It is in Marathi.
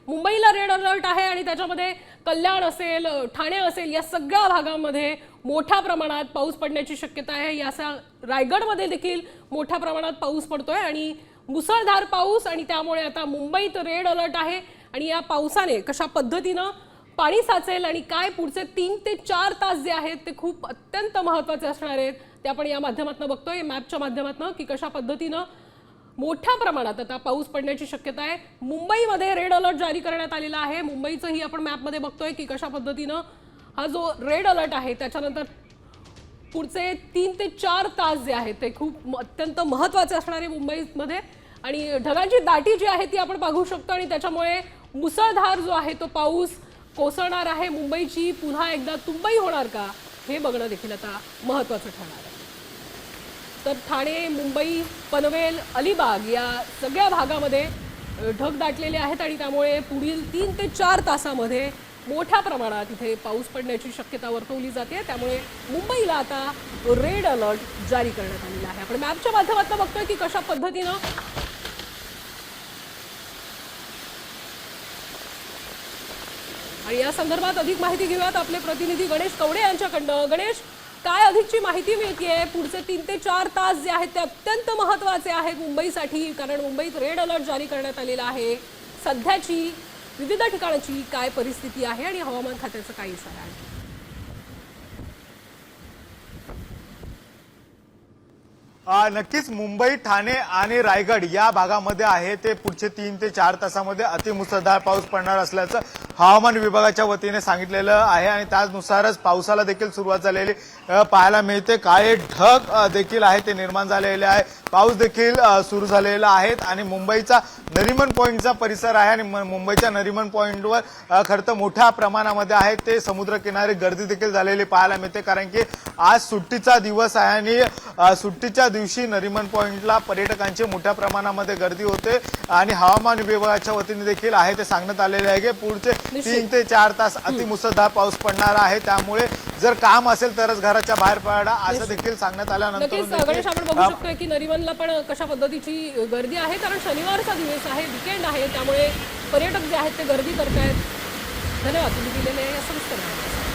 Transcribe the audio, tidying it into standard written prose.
मुंबईला रेड अलर्ट आहे आणि त्याच्यामध्ये कल्याण असेल, ठाणे असेल, या सगळ्या भागांमध्ये मोठ्या प्रमाणात पाऊस पडण्याची शक्यता आहे। याचा रायगडमध्ये देखील मोठ्या प्रमाणात पाऊस पडतोय आणि मुसळधार पाऊस, आणि त्यामुळे आता मुंबईत रेड अलर्ट आहे। आणि या पावसाने कशा पद्धतीने पाणी साचेल आणि काय पुढचे 3 ते 4 तास जे आहेत ते खूप अत्यंत महत्त्वाचे असणार आहेत, ते आपण या माध्यमातून बघतोय, मॅपच्या माध्यमातून, की कशा पद्धतीने मोठ्या प्रमाणात आता पाऊस पडण्याची शक्यता आहे। मुंबईमध्ये रेड अलर्ट जारी करण्यात आलेला आहे। मुंबईचंही आपण मॅपमध्ये बघतोय की कशा पद्धतीने हा जो रेड अलर्ट आहे त्याच्यानंतर पुढचे 3 ते 4 तास जे आहेत ते खूप अत्यंत महत्त्वाचे असणार आहे मुंबईमध्ये। आणि ढगांची दाटी जी आहे ती आपण बघू शकतो आणि त्याच्यामुळे मुसळधार जो आहे तो पाऊस कोसळणार आहे। मुंबईची पुन्हा एकदा तुंबई होणार का हे बघणं देखील आता महत्त्वाचं ठरणार आहे। तर ठाणे, मुंबई, पनवेल, अलिबाग या सगळ्या भागामध्ये ढग दाटलेले आहेत आणि त्यामुळे पुढील 3 ते 4 तासामध्ये मोठ्या प्रमाणात इथे पाऊस पडण्याची शक्यता वर्तवली जाते। त्यामुळे मुंबईला आता रेड अलर्ट जारी करण्यात आलेला आहे। आपण मॅपच्या माध्यमातून बघतोय की कशा पद्धतीने आणि या संदर्भात अधिक माहिती घेऊयात आपले प्रतिनिधी गणेश कवडे यांच्याकडनं। गणेश, काय अधिकची माहिती मिळतेय? पुढचे 3 ते 4 तास जे आहेत ते अत्यंत महत्त्वाचे आहेत मुंबईसाठी, कारण मुंबईत रेड अलर्ट जारी करण्यात आलेला आहे। सध्याची विविध ठिकाणाची काय परिस्थिती आहे आणि हवामान खात्याचं काय इशारा आहे? नक्कीच मुंबई, ठाणे आणि रायगड या भागामध्ये आहे ते पुढचे 3 ते 4 तासामध्ये अतिमुसळधार पाऊस पडणार असल्याचं हवामान विभागाच्या वतीने सांगितलेलं आहे आणि त्यानुसारच पावसाला देखील सुरुवात झालेली पाहायला मिळते। काही ढग देखील आहे ते निर्माण झालेले आहे, पाऊस देखील सुरू झालेला आहे आणि मुंबईचा नरिमन पॉइंटचा परिसर आहे आणि मुंबईच्या नरिमन पॉइंटवर खरं तर मोठ्या प्रमाणामध्ये आहे ते समुद्रकिनारी गर्दी देखील झालेली पाहायला मिळते, कारण की आज सुट्टीचा दिवस आहे आणि सुट्टीच्या दिवशी नरिमन पॉइंटला पर्यटकांची मोठ्या प्रमाणामध्ये गर्दी होते आणि हवामान विभागाच्या वतीने देखील आहे ते सांगण्यात आलेले आहे की पुढचे 3 ते 4 तास अतिमुसळधार पाऊस पडणार आहे। त्यामुळे जर काम असेल तरच घराच्या बाहेर पडा असं देखील सांगण्यात आल्यानंतर गणेश, आपण बघू शकतोय की नरिमनला पण कशा पद्धतीची गर्दी आहे, कारण शनिवारचा दिवस आहे, वीकेंड आहे, त्यामुळे पर्यटक जे आहेत ते गर्दी करतायत। धन्यवाद तुम्ही दिलेले या सविस्तर माहितीसाठी।